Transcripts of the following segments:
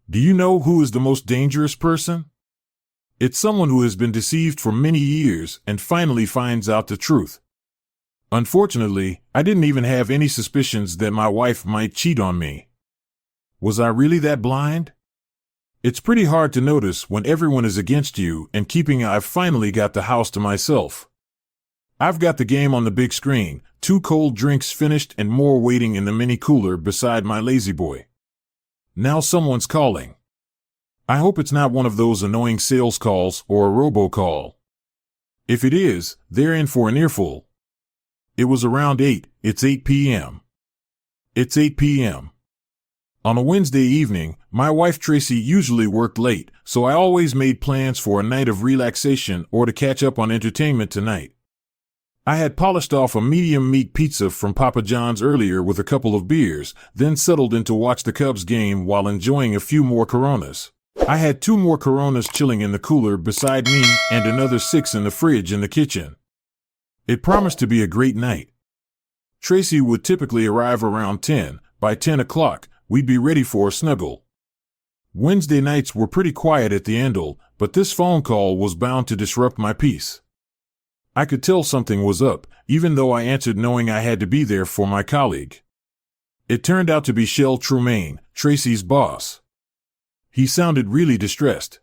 Do you know who is the most dangerous person? It's someone who has been deceived for many years and finally finds out the truth. Unfortunately, I didn't even have any suspicions that my wife might cheat on me. Was I really that blind? It's pretty hard to notice when everyone is against you and I've finally got the house to myself. I've got the game on the big screen, 2 cold drinks finished and more waiting in the mini cooler beside my lazy boy. Now someone's calling. I hope it's not one of those annoying sales calls or a robocall. If it is, they're in for an earful. It was around 8, it's 8 p.m. It's 8 p.m. On a Wednesday evening, my wife Tracy usually worked late, so I always made plans for a night of relaxation or to catch up on entertainment tonight. I had polished off a medium meat pizza from Papa John's earlier with a couple of beers, then settled in to watch the Cubs game while enjoying a few more Coronas. I had 2 more Coronas chilling in the cooler beside me and another 6 in the fridge in the kitchen. It promised to be a great night. Tracy would typically arrive around 10. By 10 o'clock, we'd be ready for a snuggle. Wednesday nights were pretty quiet at the Endel, but this phone call was bound to disrupt my peace. I could tell something was up, even though I answered knowing I had to be there for my colleague. It turned out to be Shel Tremaine, Tracy's boss. He sounded really distressed.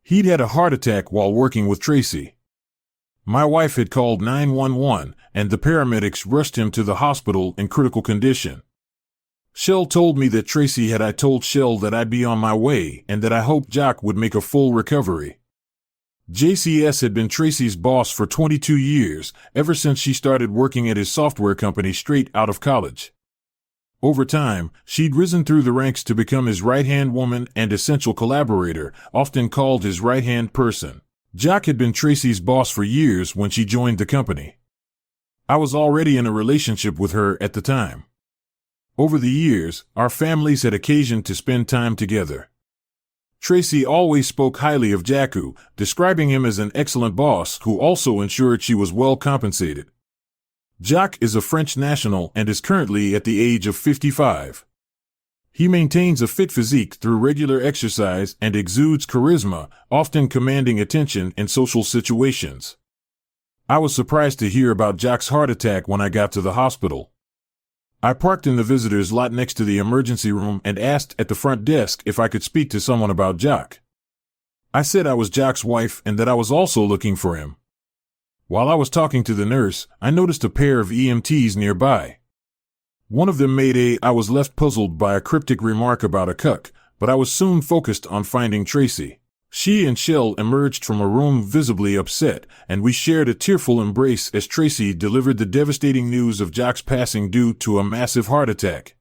He'd had a heart attack while working with Tracy. My wife had called 911, and the paramedics rushed him to the hospital in critical condition. Shel told me that I told Shel that I'd be on my way and that I hoped Jack would make a full recovery. JCS had been Tracy's boss for 22 years, ever since she started working at his software company straight out of college. Over time, she'd risen through the ranks to become his right-hand woman and essential collaborator, often called his right-hand person. Jack had been Tracy's boss for years when she joined the company. I was already in a relationship with her at the time. Over the years, our families had occasion to spend time together. Tracy always spoke highly of Jacku, describing him as an excellent boss who also ensured she was well compensated. Jack is a French national and is currently at the age of 55. He maintains a fit physique through regular exercise and exudes charisma, often commanding attention in social situations. I was surprised to hear about Jack's heart attack when I got to the hospital. I parked in the visitors' lot next to the emergency room and asked at the front desk if I could speak to someone about Jack. I said I was Jack's wife and that I was also looking for him. While I was talking to the nurse, I noticed a pair of EMTs nearby. One of them I was left puzzled by a cryptic remark about a cuck, but I was soon focused on finding Tracy. She and Shel emerged from a room visibly upset, and we shared a tearful embrace as Tracy delivered the devastating news of Jack's passing due to a massive heart attack.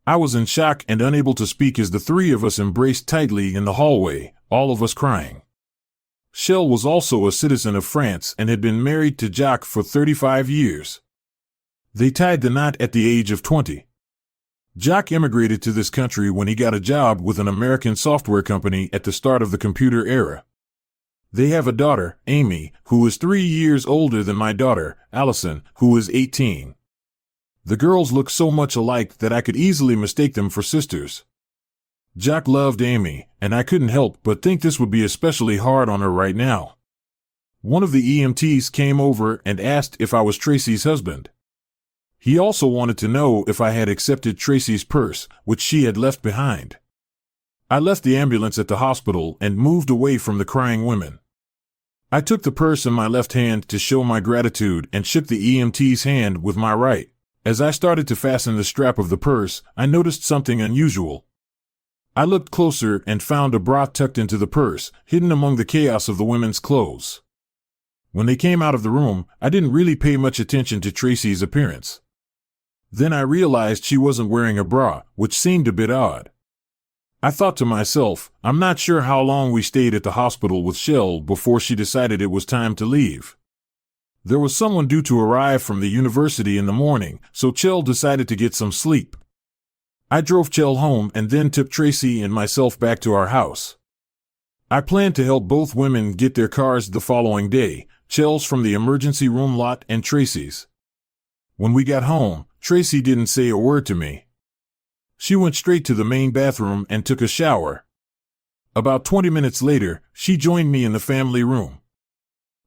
I was in shock and unable to speak as the 3 of us embraced tightly in the hallway, all of us crying. Shel was also a citizen of France and had been married to Jack for 35 years. They tied the knot at the age of 20. Jack immigrated to this country when he got a job with an American software company at the start of the computer era. They have a daughter, Amy, who is 3 years older than my daughter, Allison, who is 18. The girls look so much alike that I could easily mistake them for sisters. Jack loved Amy, and I couldn't help but think this would be especially hard on her right now. One of the EMTs came over and asked if I was Tracy's husband. He also wanted to know if I had accepted Tracy's purse, which she had left behind. I left the ambulance at the hospital and moved away from the crying women. I took the purse in my left hand to show my gratitude and shook the EMT's hand with my right. As I started to fasten the strap of the purse, I noticed something unusual. I looked closer and found a bra tucked into the purse, hidden among the chaos of the women's clothes. When they came out of the room, I didn't really pay much attention to Tracy's appearance. Then I realized she wasn't wearing a bra, which seemed a bit odd. I thought to myself, I'm not sure how long we stayed at the hospital with Shel before she decided it was time to leave. There was someone due to arrive from the university in the morning, so Shel decided to get some sleep. I drove Shel home and then took Tracy and myself back to our house. I planned to help both women get their cars the following day, Shel's from the emergency room lot and Tracy's. When we got home, Tracy didn't say a word to me. She went straight to the main bathroom and took a shower. About 20 minutes later, she joined me in the family room.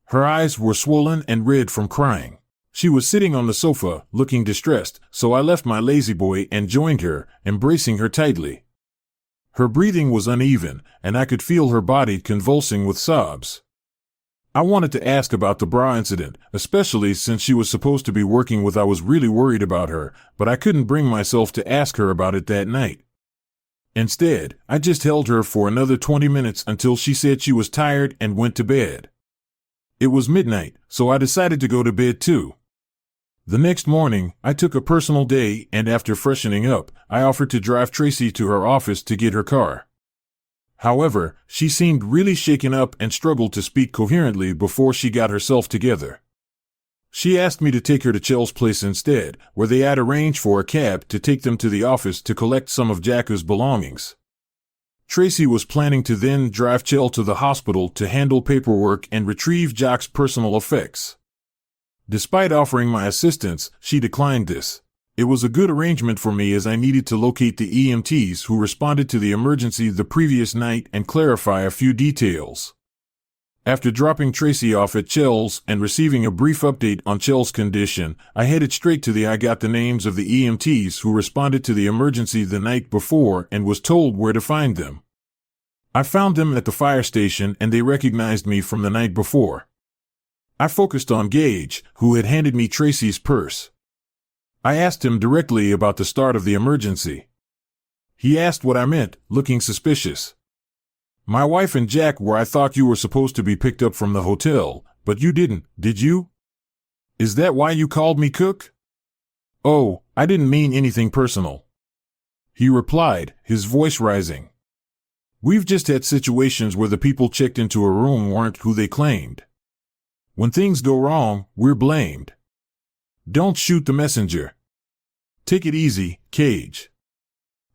Her eyes were swollen and red from crying. She was sitting on the sofa, looking distressed, so I left my lazy boy and joined her, embracing her tightly. Her breathing was uneven, and I could feel her body convulsing with sobs. I wanted to ask about the bra incident, especially since she was supposed to be working with. I was really worried about her, but I couldn't bring myself to ask her about it that night. Instead, I just held her for another 20 minutes until she said she was tired and went to bed. It was midnight, so I decided to go to bed too. The next morning, I took a personal day, and after freshening up, I offered to drive Tracy to her office to get her car. However, she seemed really shaken up and struggled to speak coherently before she got herself together. She asked me to take her to Chel's place instead, where they had arranged for a cab to take them to the office to collect some of Jacka's belongings. Tracy was planning to then drive Chel to the hospital to handle paperwork and retrieve Jack's personal effects. Despite offering my assistance, she declined this. It was a good arrangement for me as I needed to locate the EMTs who responded to the emergency the previous night and clarify a few details. After dropping Tracy off at Chel's and receiving a brief update on Chel's condition, I headed straight to I got the names of the EMTs who responded to the emergency the night before and was told where to find them. I found them at the fire station and they recognized me from the night before. I focused on Gage, who had handed me Tracy's purse. I asked him directly about the start of the emergency. He asked what I meant, looking suspicious. My wife and Jack were. I thought you were supposed to be picked up from the hotel, but you didn't, did you? Is that why you called me Cook? Oh, I didn't mean anything personal. He replied, his voice rising. We've just had situations where the people checked into a room weren't who they claimed. When things go wrong, we're blamed. Don't shoot the messenger. Take it easy, Cage.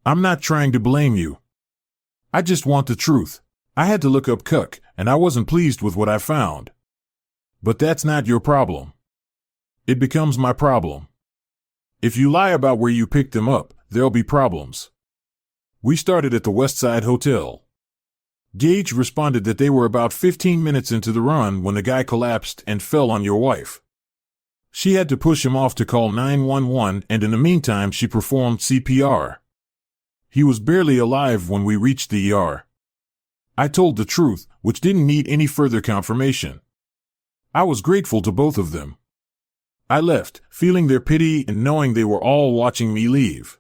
I'm not trying to blame you. I just want the truth. I had to look up Cook, and I wasn't pleased with what I found. But that's not your problem. It becomes my problem. If you lie about where you picked them up, there'll be problems. We started at the Westside Hotel. Gage responded that they were about 15 minutes into the run when the guy collapsed and fell on your wife. She had to push him off to call 911, and in the meantime she performed CPR. He was barely alive when we reached the ER. I told the truth, which didn't need any further confirmation. I was grateful to both of them. I left, feeling their pity and knowing they were all watching me leave.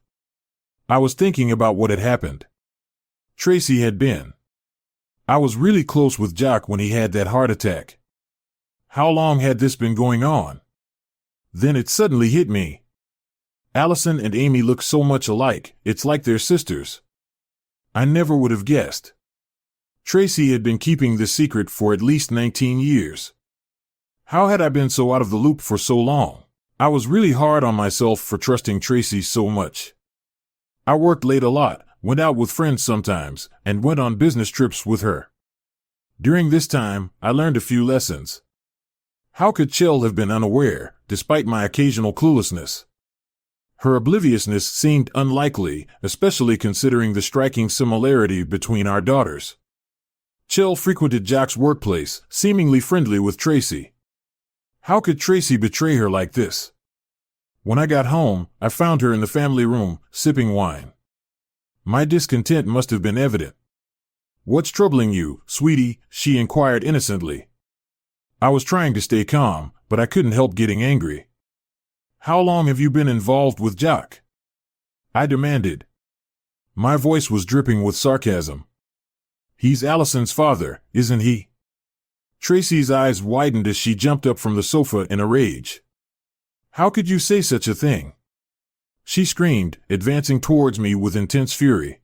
I was thinking about what had happened. Tracy had been. I was really close with Jack when he had that heart attack. How long had this been going on? Then it suddenly hit me. Allison and Amy look so much alike, it's like they're sisters. I never would have guessed. Tracy had been keeping this secret for at least 19 years. How had I been so out of the loop for so long? I was really hard on myself for trusting Tracy so much. I worked late a lot, went out with friends sometimes, and went on business trips with her. During this time, I learned a few lessons. How could Chel have been unaware, despite my occasional cluelessness? Her obliviousness seemed unlikely, especially considering the striking similarity between our daughters. Chel frequented Jack's workplace, seemingly friendly with Tracy. How could Tracy betray her like this? When I got home, I found her in the family room, sipping wine. My discontent must have been evident. "What's troubling you, sweetie?" she inquired innocently. I was trying to stay calm, but I couldn't help getting angry. "How long have you been involved with Jack?" I demanded. My voice was dripping with sarcasm. "He's Allison's father, isn't he?" Tracy's eyes widened as she jumped up from the sofa in a rage. "How could you say such a thing?" She screamed, advancing towards me with intense fury.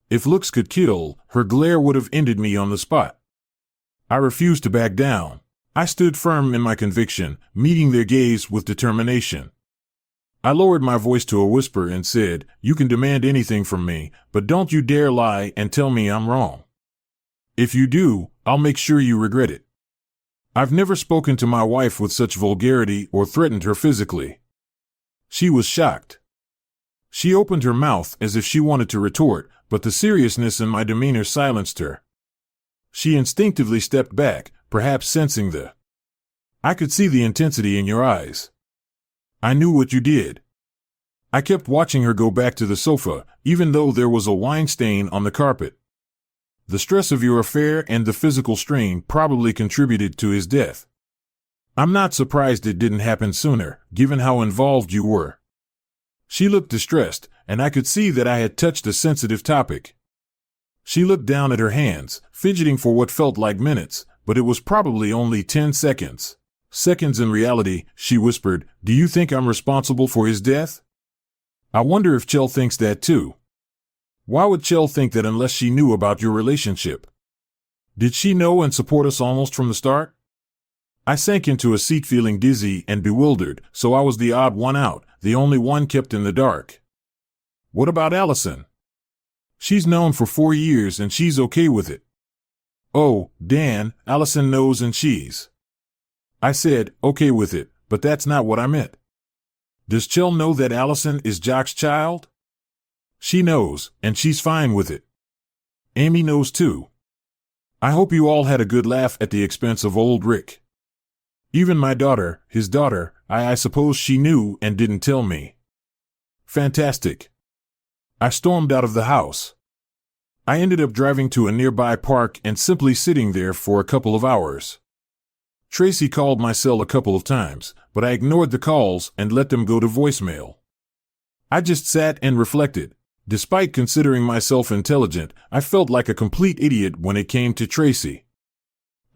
If looks could kill, her glare would have ended me on the spot. I refused to back down. I stood firm in my conviction, meeting their gaze with determination. I lowered my voice to a whisper and said, "You can demand anything from me, but don't you dare lie and tell me I'm wrong. If you do, I'll make sure you regret it." I've never spoken to my wife with such vulgarity or threatened her physically. She was shocked. She opened her mouth as if she wanted to retort, but the seriousness in my demeanor silenced her. She instinctively stepped back, perhaps sensing I could see the intensity in your eyes. I knew what you did. I kept watching her go back to the sofa, even though there was a wine stain on the carpet. The stress of your affair and the physical strain probably contributed to his death. I'm not surprised it didn't happen sooner, given how involved you were. She looked distressed, and I could see that I had touched a sensitive topic. She looked down at her hands, fidgeting for what felt like minutes, but it was probably only 10 seconds. Seconds in reality, she whispered, "Do you think I'm responsible for his death?" I wonder if Chell thinks that too. Why would Chell think that unless she knew about your relationship? Did she know and support us almost from the start? I sank into a seat feeling dizzy and bewildered, so I was the odd one out, the only one kept in the dark. What about Allison? She's known for 4 years and she's okay with it. Oh, Dan, Allison knows and she's. I said, okay with it, but that's not what I meant. Does Chell know that Allison is Jock's child? She knows, and she's fine with it. Amy knows too. I hope you all had a good laugh at the expense of old Rick. Even my daughter, his daughter, I suppose she knew and didn't tell me. Fantastic. I stormed out of the house. I ended up driving to a nearby park and simply sitting there for a couple of hours. Tracy called my cell a couple of times, but I ignored the calls and let them go to voicemail. I just sat and reflected. Despite considering myself intelligent, I felt like a complete idiot when it came to Tracy.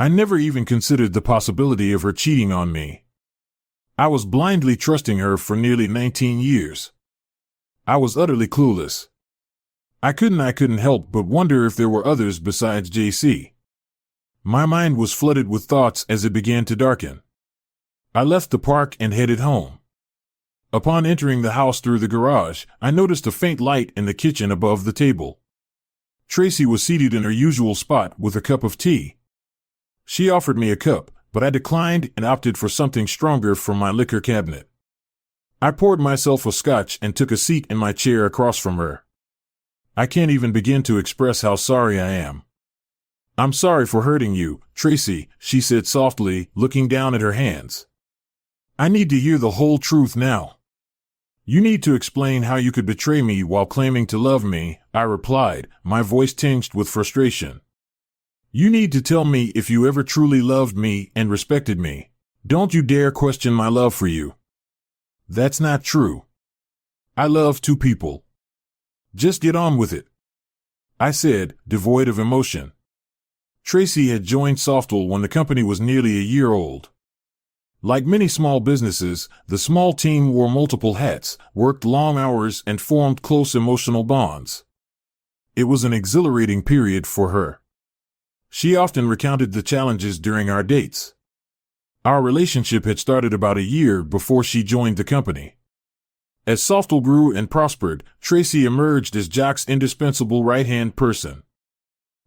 I never even considered the possibility of her cheating on me. I was blindly trusting her for nearly 19 years. I was utterly clueless. I couldn't help but wonder if there were others besides JC. My mind was flooded with thoughts as it began to darken. I left the park and headed home. Upon entering the house through the garage, I noticed a faint light in the kitchen above the table. Tracy was seated in her usual spot with a cup of tea. She offered me a cup, but I declined and opted for something stronger from my liquor cabinet. I poured myself a scotch and took a seat in my chair across from her. I can't even begin to express how sorry I am. I'm sorry for hurting you, Tracy, she said softly, looking down at her hands. I need to hear the whole truth now. You need to explain how you could betray me while claiming to love me, I replied, my voice tinged with frustration. You need to tell me if you ever truly loved me and respected me. Don't you dare question my love for you. That's not true. I love 2 people. Just get on with it, I said, devoid of emotion. Tracy had joined Softal when the company was nearly a year old. Like many small businesses, the small team wore multiple hats, worked long hours, and formed close emotional bonds. It was an exhilarating period for her. She often recounted the challenges during our dates. Our relationship had started about a year before she joined the company. As Softal grew and prospered, Tracy emerged as Jack's indispensable right-hand person.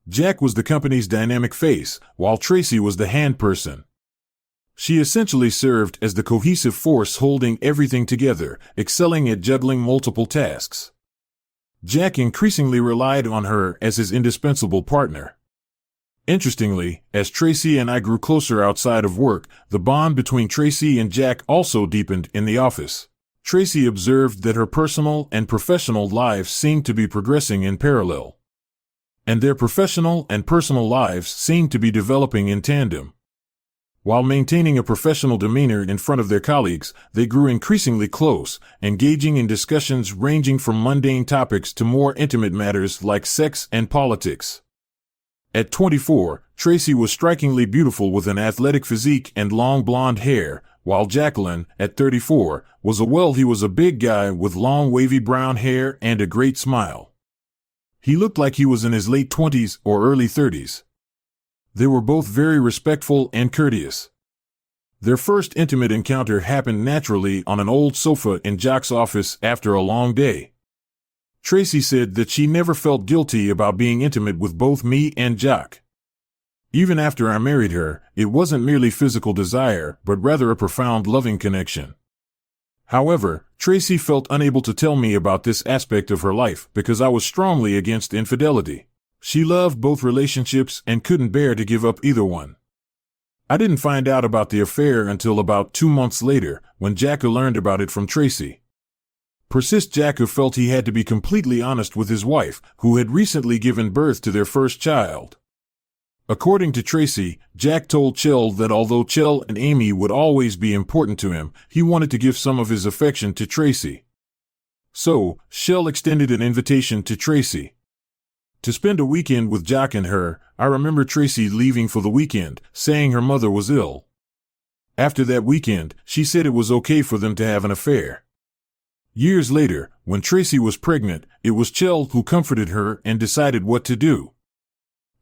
Jack was the company's dynamic face, while Tracy was the hand person. She essentially served as the cohesive force holding everything together, excelling at juggling multiple tasks. Jack increasingly relied on her as his indispensable partner. Interestingly, as Tracy and I grew closer outside of work, the bond between Tracy and Jack also deepened in the office. Tracy observed that her personal and professional lives seemed to be progressing in parallel. And their professional and personal lives seemed to be developing in tandem. While maintaining a professional demeanor in front of their colleagues, they grew increasingly close, engaging in discussions ranging from mundane topics to more intimate matters like sex and politics. At 24, Tracy was strikingly beautiful with an athletic physique and long blonde hair, while Jacqueline, at 34, was a big guy with long wavy brown hair and a great smile. He looked like he was in his late 20s or early 30s. They were both very respectful and courteous. Their first intimate encounter happened naturally on an old sofa in Jock's office after a long day. Tracy said that she never felt guilty about being intimate with both me and Jock. Even after I married her, it wasn't merely physical desire, but rather a profound loving connection. However, Tracy felt unable to tell me about this aspect of her life because I was strongly against infidelity. She loved both relationships and couldn't bear to give up either one. I didn't find out about the affair until about 2 months later, when Jacka learned about it from Tracy. Persist Jacka felt he had to be completely honest with his wife, who had recently given birth to their first child. According to Tracy, Jack told Chell that although Chell and Amy would always be important to him, he wanted to give some of his affection to Tracy. So, Chell extended an invitation to Tracy to spend a weekend with Jack and her. I remember Tracy leaving for the weekend, saying her mother was ill. After that weekend, she said it was okay for them to have an affair. Years later, when Tracy was pregnant, it was Chell who comforted her and decided what to do.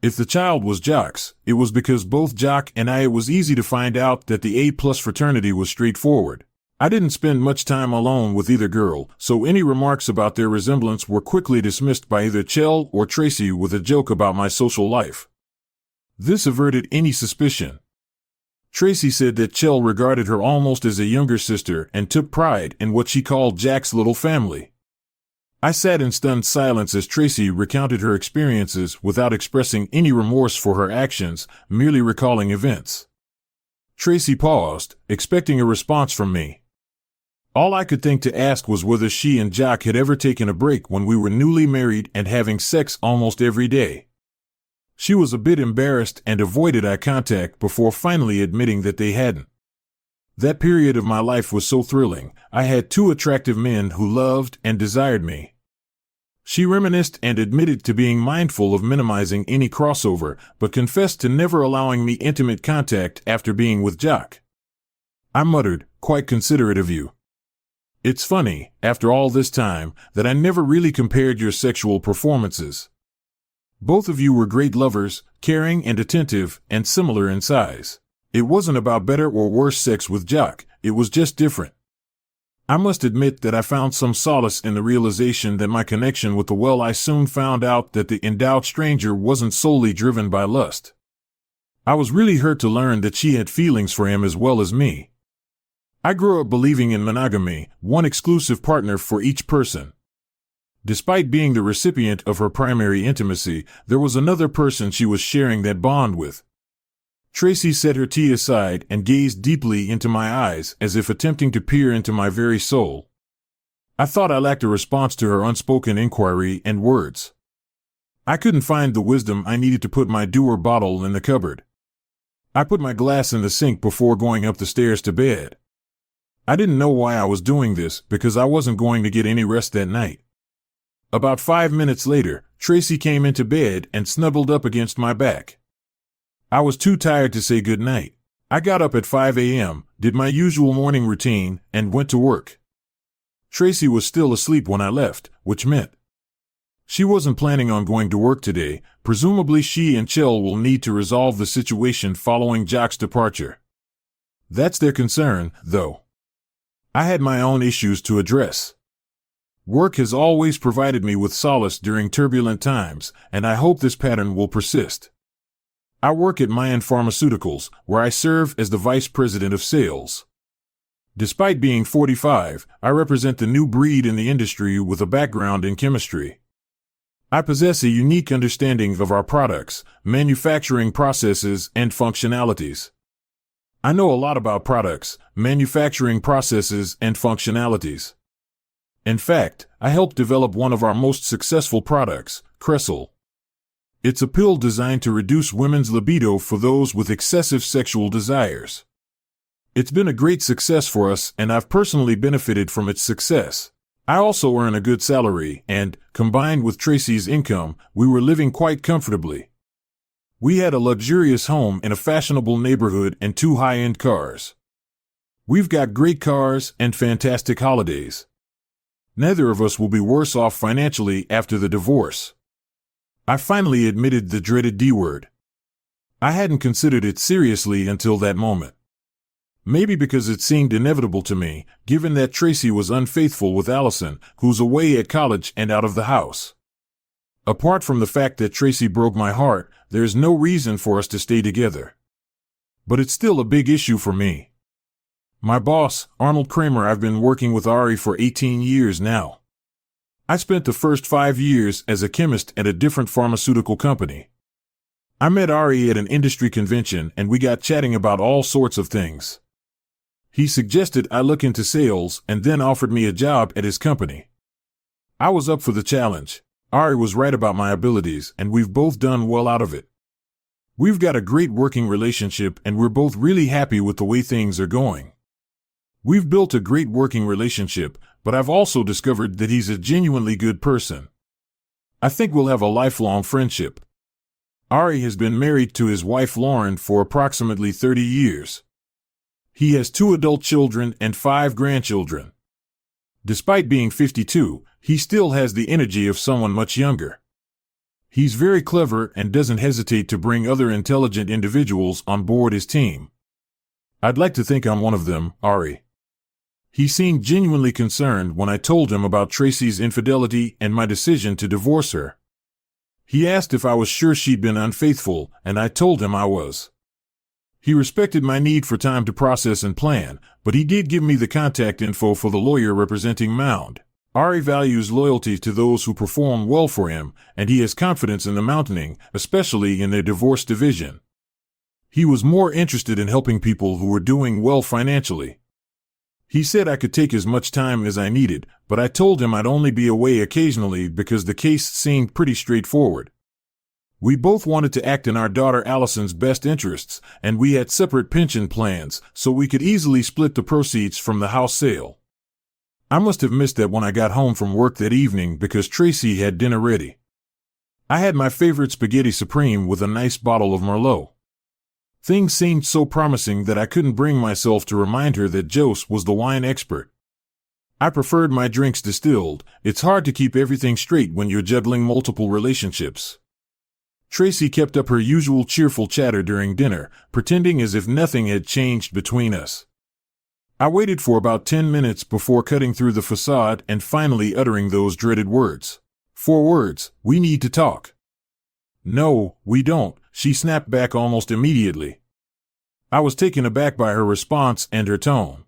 If the child was Jock's, it was because both Jock and it was easy to find out that the A+ fraternity was straightforward. I didn't spend much time alone with either girl, so any remarks about their resemblance were quickly dismissed by either Chell or Tracy with a joke about my social life. This averted any suspicion. Tracy said that Chell regarded her almost as a younger sister and took pride in what she called Jack's little family. I sat in stunned silence as Tracy recounted her experiences without expressing any remorse for her actions, merely recalling events. Tracy paused, expecting a response from me. All I could think to ask was whether she and Jack had ever taken a break when we were newly married and having sex almost every day. She was a bit embarrassed and avoided eye contact before finally admitting that they hadn't. That period of my life was so thrilling. I had 2 attractive men who loved and desired me. She reminisced and admitted to being mindful of minimizing any crossover, but confessed to never allowing me intimate contact after being with Jack. I muttered, "Quite considerate of you. It's funny, after all this time, that I never really compared your sexual performances. Both of you were great lovers, caring and attentive, and similar in size. It wasn't about better or worse sex with Jack, it was just different." I must admit that I found some solace in the realization that my connection with the I soon found out that the endowed stranger wasn't solely driven by lust. I was really hurt to learn that she had feelings for him as well as me. I grew up believing in monogamy, one exclusive partner for each person. Despite being the recipient of her primary intimacy, there was another person she was sharing that bond with. Tracy set her tea aside and gazed deeply into my eyes as if attempting to peer into my very soul. I thought I lacked a response to her unspoken inquiry and words. I couldn't find the wisdom I needed to put my Dewar bottle in the cupboard. I put my glass in the sink before going up the stairs to bed. I didn't know why I was doing this because I wasn't going to get any rest that night. About 5 minutes later, Tracy came into bed and snuggled up against my back. I was too tired to say good night. I got up at 5 a.m., did my usual morning routine, and went to work. Tracy was still asleep when I left, which meant she wasn't planning on going to work today. Presumably she and Chell will need to resolve the situation following Jack's departure. That's their concern, though. I had my own issues to address. Work has always provided me with solace during turbulent times, and I hope this pattern will persist. I work at Mayan Pharmaceuticals, where I serve as the Vice President of Sales. Despite being 45, I represent the new breed in the industry with a background in chemistry. I possess a unique understanding of our products, manufacturing processes, and functionalities. I know a lot about products, manufacturing processes, and functionalities. In fact, I helped develop one of our most successful products, Cresol. It's a pill designed to reduce women's libido for those with excessive sexual desires. It's been a great success for us, and I've personally benefited from its success. I also earn a good salary, and, combined with Tracy's income, we were living quite comfortably. We had a luxurious home in a fashionable neighborhood and 2 high-end cars. We've got great cars and fantastic holidays. Neither of us will be worse off financially after the divorce. I finally admitted the dreaded D word. I hadn't considered it seriously until that moment. Maybe because it seemed inevitable to me, given that Tracy was unfaithful with Allison, who's away at college and out of the house. Apart from the fact that Tracy broke my heart, there's no reason for us to stay together. But it's still a big issue for me. My boss, Arnold Kramer, I've been working with Ari for 18 years now. I spent the first 5 years as a chemist at a different pharmaceutical company. I met Ari at an industry convention and we got chatting about all sorts of things. He suggested I look into sales and then offered me a job at his company. I was up for the challenge. Ari was right about my abilities and we've both done well out of it. We've got a great working relationship and we're both really happy with the way things are going. We've built a great working relationship, but I've also discovered that he's a genuinely good person. I think we'll have a lifelong friendship. Ari has been married to his wife Lauren for approximately 30 years. He has 2 adult children and 5 grandchildren. Despite being 52, he still has the energy of someone much younger. He's very clever and doesn't hesitate to bring other intelligent individuals on board his team. I'd like to think I'm one of them, Ari. He seemed genuinely concerned when I told him about Tracy's infidelity and my decision to divorce her. He asked if I was sure she'd been unfaithful, and I told him I was. He respected my need for time to process and plan, but he did give me the contact info for the lawyer representing Mound. Ari values loyalty to those who perform well for him, and he has confidence in the Mountaining, especially in their divorce division. He was more interested in helping people who were doing well financially. He said I could take as much time as I needed, but I told him I'd only be away occasionally because the case seemed pretty straightforward. We both wanted to act in our daughter Allison's best interests, and we had separate pension plans, so we could easily split the proceeds from the house sale. I must have missed that when I got home from work that evening because Tracy had dinner ready. I had my favorite spaghetti supreme with a nice bottle of Merlot. Things seemed so promising that I couldn't bring myself to remind her that Jose was the wine expert. I preferred my drinks distilled. It's hard to keep everything straight when you're juggling multiple relationships. Tracy kept up her usual cheerful chatter during dinner, pretending as if nothing had changed between us. I waited for about 10 minutes before cutting through the facade and finally uttering those dreaded words. 4 words, we need to talk. No, we don't, she snapped back almost immediately. I was taken aback by her response and her tone.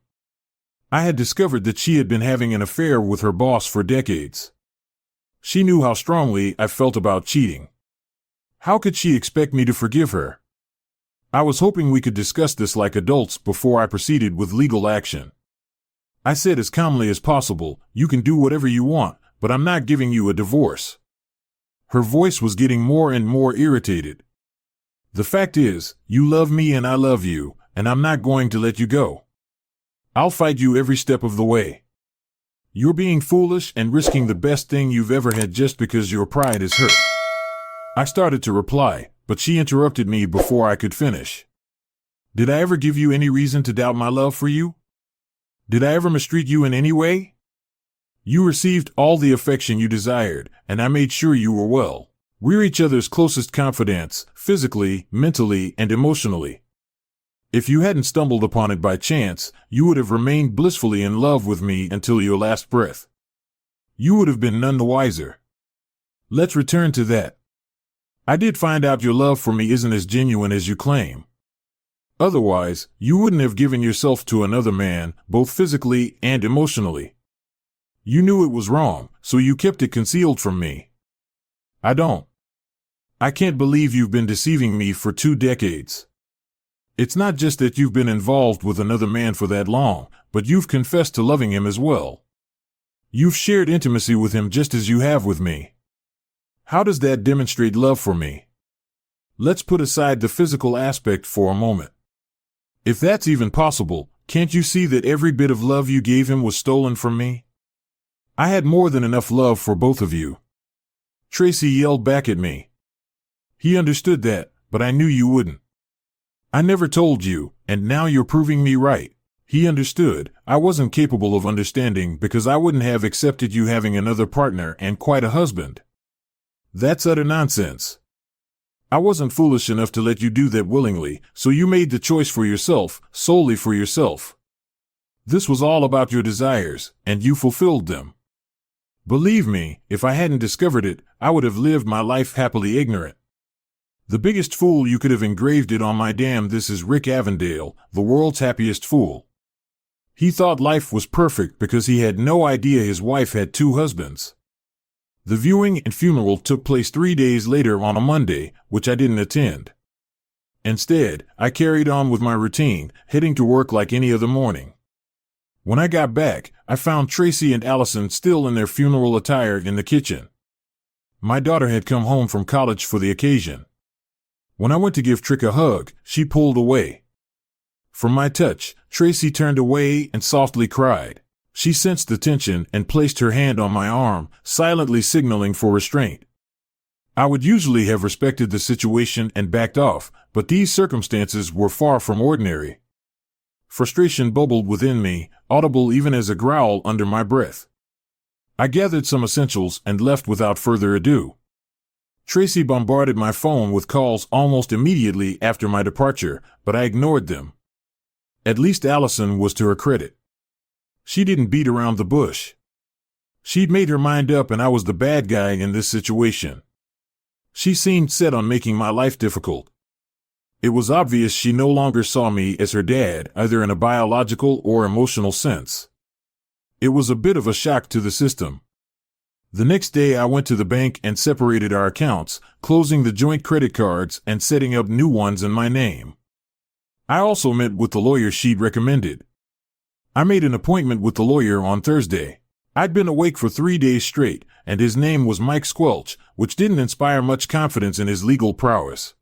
I had discovered that she had been having an affair with her boss for decades. She knew how strongly I felt about cheating. How could she expect me to forgive her? I was hoping we could discuss this like adults before I proceeded with legal action. I said as calmly as possible, you can do whatever you want, but I'm not giving you a divorce. Her voice was getting more and more irritated. The fact is, you love me and I love you, and I'm not going to let you go. I'll fight you every step of the way. You're being foolish and risking the best thing you've ever had just because your pride is hurt. I started to reply, but she interrupted me before I could finish. Did I ever give you any reason to doubt my love for you? Did I ever mistreat you in any way? You received all the affection you desired, and I made sure you were well. We're each other's closest confidants, physically, mentally, and emotionally. If you hadn't stumbled upon it by chance, you would have remained blissfully in love with me until your last breath. You would have been none the wiser. Let's return to that. I did find out your love for me isn't as genuine as you claim. Otherwise, you wouldn't have given yourself to another man, both physically and emotionally. You knew it was wrong, so you kept it concealed from me. I don't. I can't believe you've been deceiving me for 2 decades. It's not just that you've been involved with another man for that long, but you've confessed to loving him as well. You've shared intimacy with him just as you have with me. How does that demonstrate love for me? Let's put aside the physical aspect for a moment. If that's even possible, can't you see that every bit of love you gave him was stolen from me? I had more than enough love for both of you. Tracy yelled back at me. He understood that, but I knew you wouldn't. I never told you, and now you're proving me right. He understood. I wasn't capable of understanding because I wouldn't have accepted you having another partner and quite a husband. That's utter nonsense. I wasn't foolish enough to let you do that willingly, so you made the choice for yourself, solely for yourself. This was all about your desires, and you fulfilled them. Believe me, if I hadn't discovered it, I would have lived my life happily ignorant. The biggest fool you could have engraved it on my damn this is Rick Avondale, the world's happiest fool. He thought life was perfect because he had no idea his wife had two husbands. The viewing and funeral took place 3 days later on a Monday, which I didn't attend. Instead, I carried on with my routine, heading to work like any other morning. When I got back, I found Tracy and Allison still in their funeral attire in the kitchen. My daughter had come home from college for the occasion. When I went to give Trick a hug, she pulled away. From my touch, Tracy turned away and softly cried. She sensed the tension and placed her hand on my arm, silently signaling for restraint. I would usually have respected the situation and backed off, but these circumstances were far from ordinary. Frustration bubbled within me, audible even as a growl under my breath. I gathered some essentials and left without further ado. Tracy bombarded my phone with calls almost immediately after my departure, but I ignored them. At least Allison was to her credit. She didn't beat around the bush. She'd made her mind up and I was the bad guy in this situation. She seemed set on making my life difficult. It was obvious she no longer saw me as her dad, either in a biological or emotional sense. It was a bit of a shock to the system. The next day I went to the bank and separated our accounts, closing the joint credit cards and setting up new ones in my name. I also met with the lawyer she'd recommended. I made an appointment with the lawyer on Thursday. I'd been awake for 3 days straight, and his name was Mike Squelch, which didn't inspire much confidence in his legal prowess.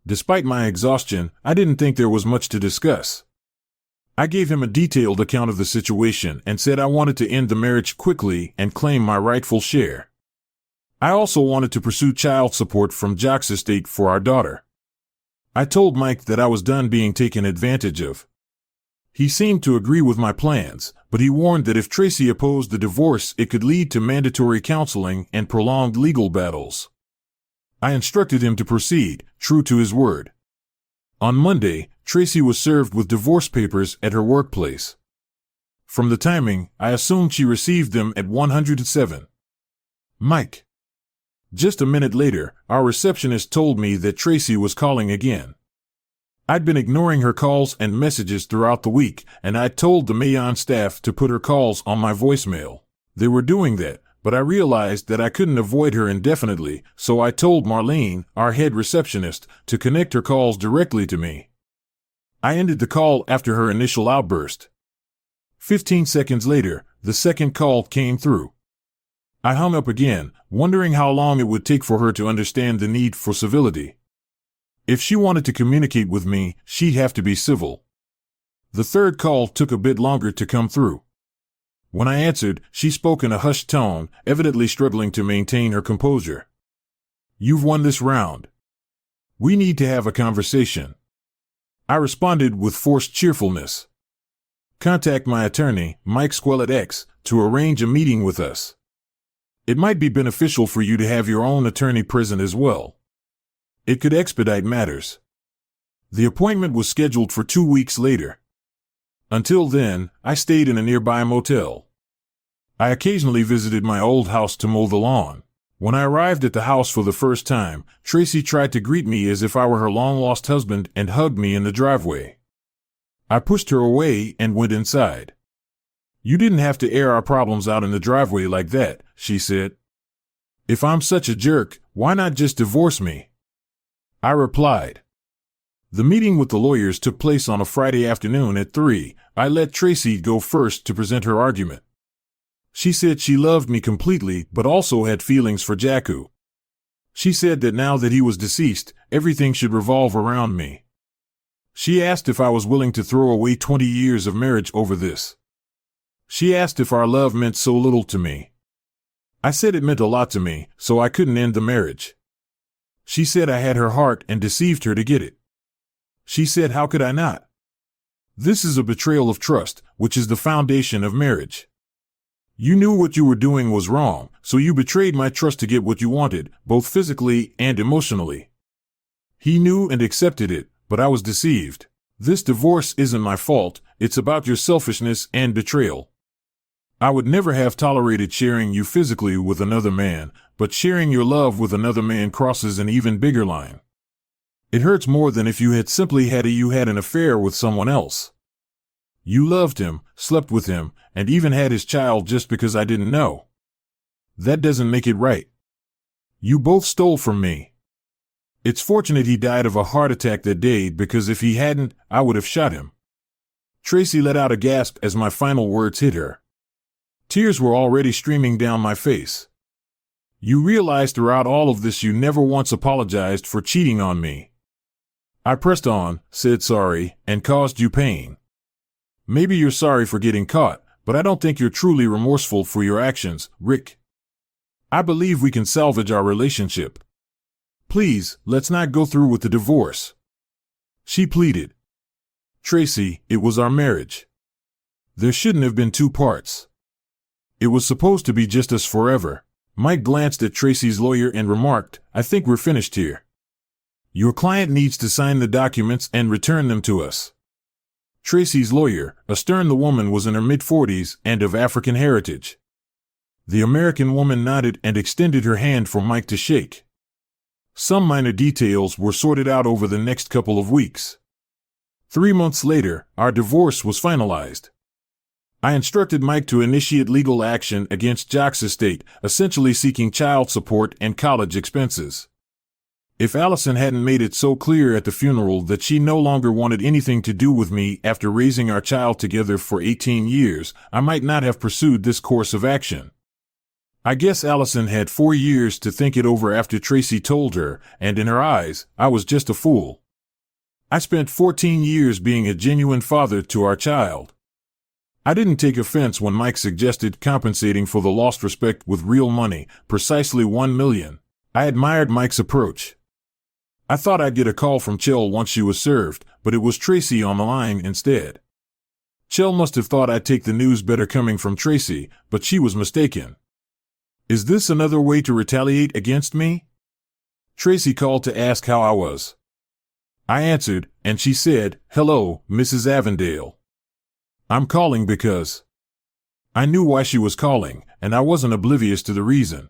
Despite my exhaustion, I didn't think there was much to discuss. I gave him a detailed account of the situation and said I wanted to end the marriage quickly and claim my rightful share. I also wanted to pursue child support from Jock's estate for our daughter. I told Mike that I was done being taken advantage of. He seemed to agree with my plans, but he warned that if Tracy opposed the divorce, it could lead to mandatory counseling and prolonged legal battles. I instructed him to proceed, true to his word. On Monday, Tracy was served with divorce papers at her workplace. From the timing, I assumed she received them at 107. Mike. Just a minute later, our receptionist told me that Tracy was calling again. I'd been ignoring her calls and messages throughout the week, and I'd told the Mayon staff to put her calls on my voicemail. They were doing that, but I realized that I couldn't avoid her indefinitely, so I told Marlene, our head receptionist, to connect her calls directly to me. I ended the call after her initial outburst. 15 seconds later, the second call came through. I hung up again, wondering how long it would take for her to understand the need for civility. If she wanted to communicate with me, she'd have to be civil. The third call took a bit longer to come through. When I answered, she spoke in a hushed tone, evidently struggling to maintain her composure. "You've won this round. We need to have a conversation." I responded with forced cheerfulness. "Contact my attorney, Mike Squelch at X, to arrange a meeting with us. It might be beneficial for you to have your own attorney present as well. It could expedite matters." The appointment was scheduled for 2 weeks later. Until then, I stayed in a nearby motel. I occasionally visited my old house to mow the lawn. When I arrived at the house for the first time, Tracy tried to greet me as if I were her long-lost husband and hugged me in the driveway. I pushed her away and went inside. "You didn't have to air our problems out in the driveway like that," she said. "If I'm such a jerk, why not just divorce me?" I replied. The meeting with the lawyers took place on a Friday afternoon at 3. I let Tracy go first to present her argument. She said she loved me completely but also had feelings for Jacku. She said that now that he was deceased, everything should revolve around me. She asked if I was willing to throw away 20 years of marriage over this. She asked if our love meant so little to me. I said it meant a lot to me, so I couldn't end the marriage. She said I had her heart and deceived her to get it. She said, how could I not? This is a betrayal of trust, which is the foundation of marriage. You knew what you were doing was wrong, so you betrayed my trust to get what you wanted, both physically and emotionally. He knew and accepted it, but I was deceived. This divorce isn't my fault, it's about your selfishness and betrayal. I would never have tolerated sharing you physically with another man, but sharing your love with another man crosses an even bigger line. It hurts more than if you had simply had an affair with someone else. You loved him, slept with him, and even had his child just because I didn't know. That doesn't make it right. You both stole from me. It's fortunate he died of a heart attack that day, because if he hadn't, I would have shot him." Tracy let out a gasp as my final words hit her. Tears were already streaming down my face. "You realize throughout all of this you never once apologized for cheating on me." I pressed on, said sorry, and caused you pain. "Maybe you're sorry for getting caught, but I don't think you're truly remorseful for your actions, Rick. I believe we can salvage our relationship. Please, let's not go through with the divorce," she pleaded. "Tracy, it was our marriage. There shouldn't have been two parts. It was supposed to be just us forever." Mike glanced at Tracy's lawyer and remarked, "I think we're finished here. Your client needs to sign the documents and return them to us." Tracy's lawyer, a stern woman, was in her mid-40s and of African heritage. The American woman nodded and extended her hand for Mike to shake. Some minor details were sorted out over the next couple of weeks. 3 months later, our divorce was finalized. I instructed Mike to initiate legal action against Jock's estate, essentially seeking child support and college expenses. If Allison hadn't made it so clear at the funeral that she no longer wanted anything to do with me after raising our child together for 18 years, I might not have pursued this course of action. I guess Allison had 4 years to think it over after Tracy told her, and in her eyes, I was just a fool. I spent 14 years being a genuine father to our child. I didn't take offense when Mike suggested compensating for the lost respect with real money, precisely $1 million. I admired Mike's approach. I thought I'd get a call from Chell once she was served, but it was Tracy on the line instead. Chell must have thought I'd take the news better coming from Tracy, but she was mistaken. "Is this another way to retaliate against me?" Tracy called to ask how I was. I answered, and she said, "Hello, Mrs. Avondale. I'm calling because..." I knew why she was calling, and I wasn't oblivious to the reason.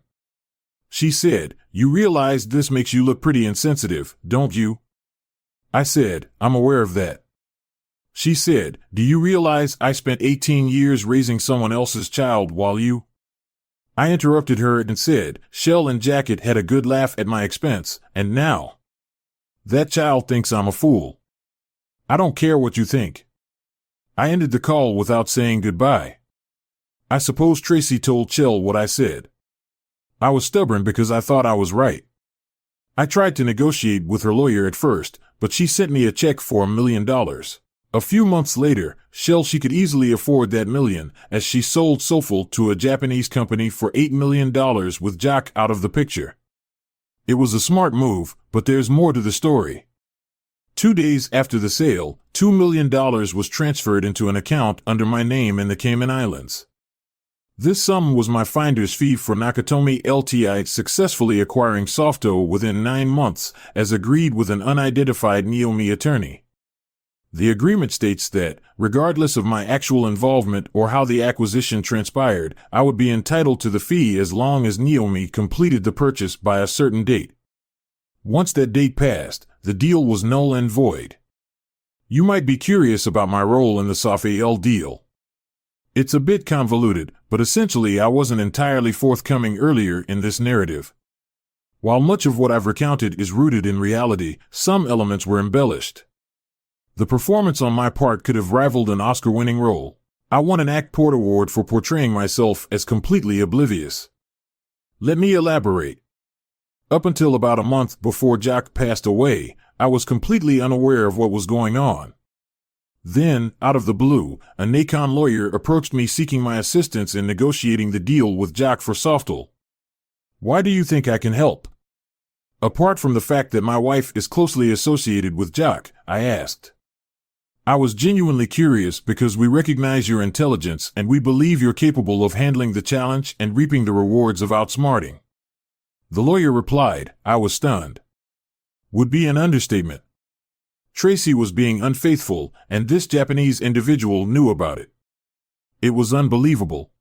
She said, "You realize this makes you look pretty insensitive, don't you?" I said, "I'm aware of that." She said, "Do you realize I spent 18 years raising someone else's child while you..." I interrupted her and said, "Shell and Jacket had a good laugh at my expense, and now that child thinks I'm a fool. I don't care what you think." I ended the call without saying goodbye. I suppose Tracy told Chell what I said. I was stubborn because I thought I was right. I tried to negotiate with her lawyer at first, but she sent me a check for $1 million. A few months later, she could easily afford that million, as she sold Sofel to a Japanese company for $8 million with Jock out of the picture. It was a smart move, but there's more to the story. 2 days after the sale, $2 million was transferred into an account under my name in the Cayman Islands. This sum was my finder's fee for Nakatomi Lti successfully acquiring Softo within 9 months, as agreed with an unidentified Neomi attorney. The agreement states that, regardless of my actual involvement or how the acquisition transpired, I would be entitled to the fee as long as Neomi completed the purchase by a certain date. Once that date passed, the deal was null and void. You might be curious about my role in the Sofel deal. It's a bit convoluted, but essentially I wasn't entirely forthcoming earlier in this narrative. While much of what I've recounted is rooted in reality, some elements were embellished. The performance on my part could have rivaled an Oscar-winning role. I won an Act-Port Award for portraying myself as completely oblivious. Let me elaborate. Up until about a month before Jock passed away, I was completely unaware of what was going on. Then, out of the blue, a NACON lawyer approached me seeking my assistance in negotiating the deal with Jock for Softel. Why do you think I can help? Apart from the fact that my wife is closely associated with Jock, I asked. I was genuinely curious because we recognize your intelligence and we believe you're capable of handling the challenge and reaping the rewards of outsmarting. The lawyer replied, I was stunned. Would be an understatement. Tracy was being unfaithful, and this Japanese individual knew about it. It was unbelievable.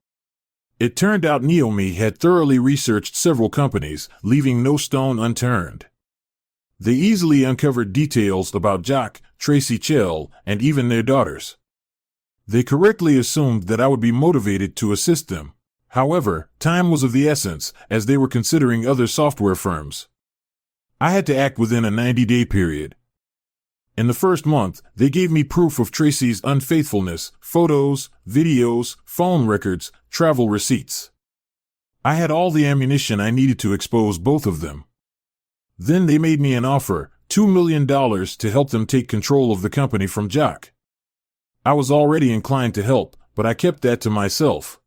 It turned out Neomi had thoroughly researched several companies, leaving no stone unturned. They easily uncovered details about Jock, Tracy Chell, and even their daughters. They correctly assumed that I would be motivated to assist them. However, time was of the essence, as they were considering other software firms. I had to act within a 90-day period. In the first month, they gave me proof of Tracy's unfaithfulness, photos, videos, phone records, travel receipts. I had all the ammunition I needed to expose both of them. Then they made me an offer, $2 million to help them take control of the company from Jack. I was already inclined to help, but I kept that to myself.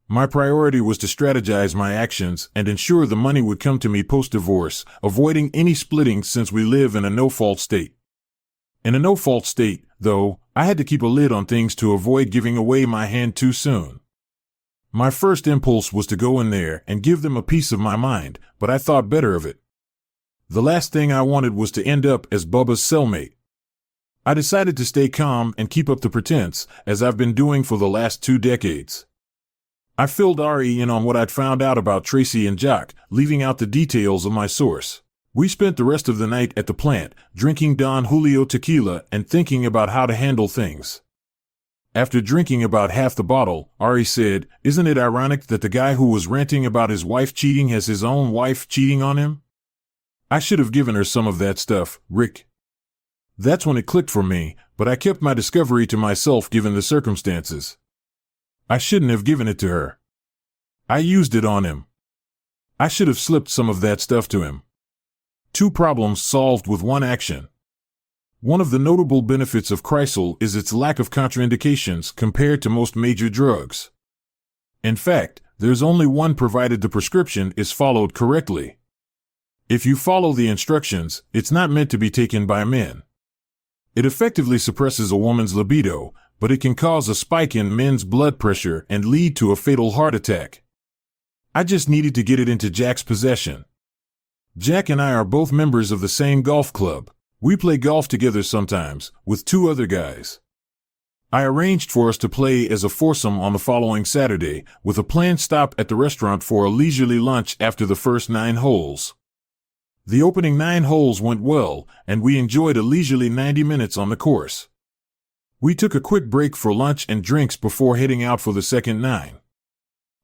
My priority was to strategize my actions and ensure the money would come to me post-divorce, avoiding any splitting since we live in a no-fault state. In a no-fault state, though, I had to keep a lid on things to avoid giving away my hand too soon. My first impulse was to go in there and give them a piece of my mind, but I thought better of it. The last thing I wanted was to end up as Bubba's cellmate. I decided to stay calm and keep up the pretense, as I've been doing for the last 2 decades. I filled Ari in on what I'd found out about Tracy and Jack, leaving out the details of my source. We spent the rest of the night at the plant, drinking Don Julio tequila and thinking about how to handle things. After drinking about half the bottle, Ari said, "Isn't it ironic that the guy who was ranting about his wife cheating has his own wife cheating on him? I should have given her some of that stuff, Rick." That's when it clicked for me, but I kept my discovery to myself given the circumstances. I shouldn't have given it to her. I used it on him. I should have slipped some of that stuff to him. 2 problems solved with 1 action. One of the notable benefits of Chrysal is its lack of contraindications compared to most major drugs. In fact, there's only one provided the prescription is followed correctly. If you follow the instructions, it's not meant to be taken by men. It effectively suppresses a woman's libido, but it can cause a spike in men's blood pressure and lead to a fatal heart attack. I just needed to get it into Jack's possession. Jack and I are both members of the same golf club. We play golf together sometimes, with 2 other guys. I arranged for us to play as a foursome on the following Saturday, with a planned stop at the restaurant for a leisurely lunch after the first 9 holes. The opening 9 holes went well, and we enjoyed a leisurely 90 minutes on the course. We took a quick break for lunch and drinks before heading out for the second 9.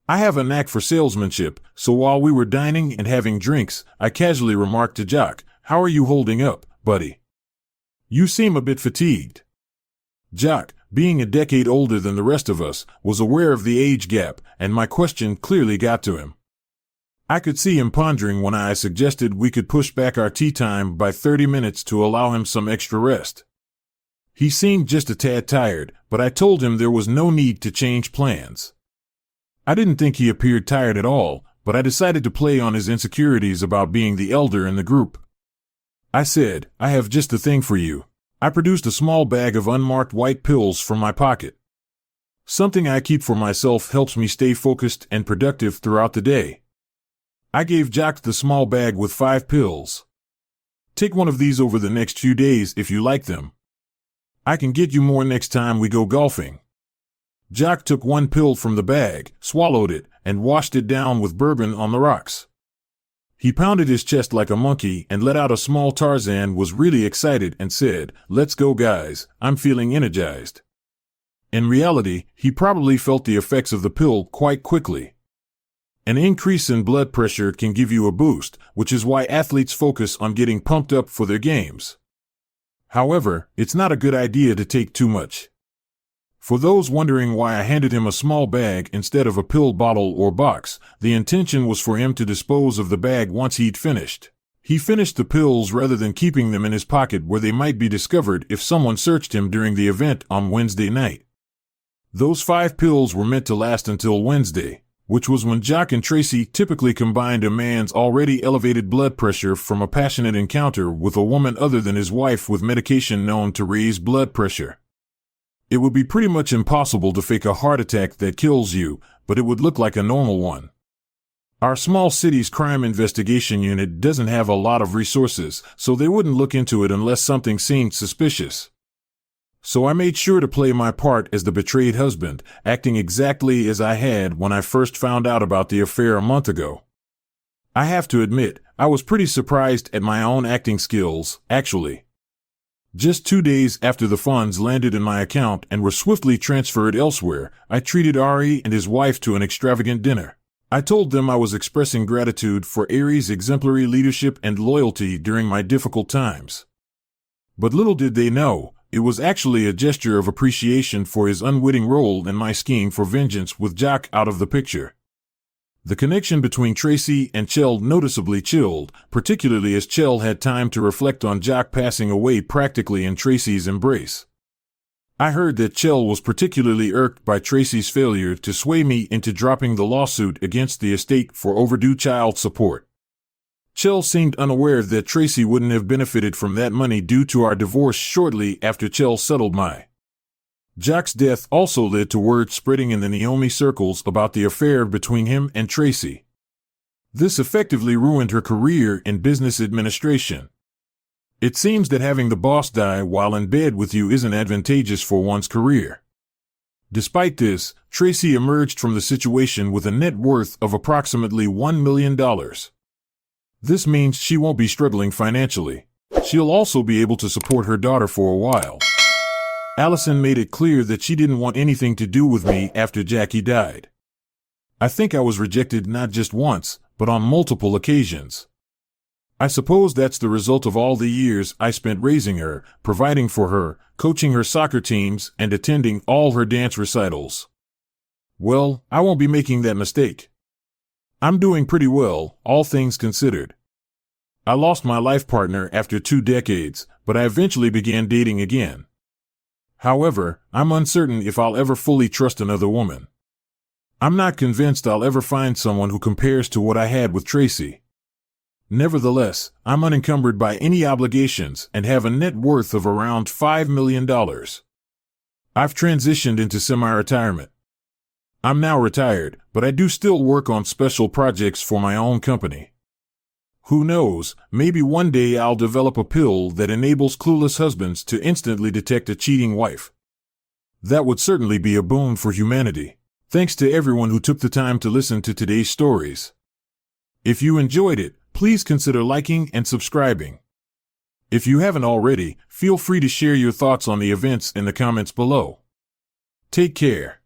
I have a knack for salesmanship, so while we were dining and having drinks, I casually remarked to Jack, "How are you holding up, buddy? You seem a bit fatigued." Jack, being a decade older than the rest of us, was aware of the age gap, and my question clearly got to him. I could see him pondering when I suggested we could push back our tea time by 30 minutes to allow him some extra rest. He seemed just a tad tired, but I told him there was no need to change plans. I didn't think he appeared tired at all, but I decided to play on his insecurities about being the elder in the group. I said, "I have just the thing for you." I produced a small bag of unmarked white pills from my pocket. Something I keep for myself helps me stay focused and productive throughout the day. I gave Jack the small bag with 5 pills. "Take one of these over the next few days if you like them. I can get you more next time we go golfing." Jack took 1 pill from the bag, swallowed it, and washed it down with bourbon on the rocks. He pounded his chest like a monkey and let out a small Tarzan, was really excited and said, "Let's go guys, I'm feeling energized." In reality, he probably felt the effects of the pill quite quickly. An increase in blood pressure can give you a boost, which is why athletes focus on getting pumped up for their games. However, it's not a good idea to take too much. For those wondering why I handed him a small bag instead of a pill bottle or box, the intention was for him to dispose of the bag once he'd finished. He finished the pills rather than keeping them in his pocket where they might be discovered if someone searched him during the event on Wednesday night. Those 5 pills were meant to last until Wednesday, which was when Jack and Tracy typically combined a man's already elevated blood pressure from a passionate encounter with a woman other than his wife with medication known to raise blood pressure. It would be pretty much impossible to fake a heart attack that kills you, but it would look like a normal one. Our small city's crime investigation unit doesn't have a lot of resources, so they wouldn't look into it unless something seemed suspicious. So I made sure to play my part as the betrayed husband, acting exactly as I had when I first found out about the affair a month ago. I have to admit, I was pretty surprised at my own acting skills, actually. Just 2 days after the funds landed in my account and were swiftly transferred elsewhere, I treated Ari and his wife to an extravagant dinner. I told them I was expressing gratitude for Ari's exemplary leadership and loyalty during my difficult times. But little did they know, it was actually a gesture of appreciation for his unwitting role in my scheme for vengeance with Jack out of the picture. The connection between Tracy and Chell noticeably chilled, particularly as Chell had time to reflect on Jack passing away practically in Tracy's embrace. I heard that Chell was particularly irked by Tracy's failure to sway me into dropping the lawsuit against the estate for overdue child support. Chell seemed unaware that Tracy wouldn't have benefited from that money due to our divorce shortly after Chell settled my. Jack's death also led to word spreading in the Naomi circles about the affair between him and Tracy. This effectively ruined her career in business administration. It seems that having the boss die while in bed with you isn't advantageous for one's career. Despite this, Tracy emerged from the situation with a net worth of approximately $1 million. This means she won't be struggling financially. She'll also be able to support her daughter for a while. Allison made it clear that she didn't want anything to do with me after Jackie died. I think I was rejected not just once, but on multiple occasions. I suppose that's the result of all the years I spent raising her, providing for her, coaching her soccer teams, and attending all her dance recitals. Well, I won't be making that mistake. I'm doing pretty well, all things considered. I lost my life partner after 2 decades, but I eventually began dating again. However, I'm uncertain if I'll ever fully trust another woman. I'm not convinced I'll ever find someone who compares to what I had with Tracy. Nevertheless, I'm unencumbered by any obligations and have a net worth of around $5 million. I've transitioned into semi-retirement. I'm now retired, but I do still work on special projects for my own company. Who knows, maybe one day I'll develop a pill that enables clueless husbands to instantly detect a cheating wife. That would certainly be a boon for humanity. Thanks to everyone who took the time to listen to today's stories. If you enjoyed it, please consider liking and subscribing. If you haven't already, feel free to share your thoughts on the events in the comments below. Take care.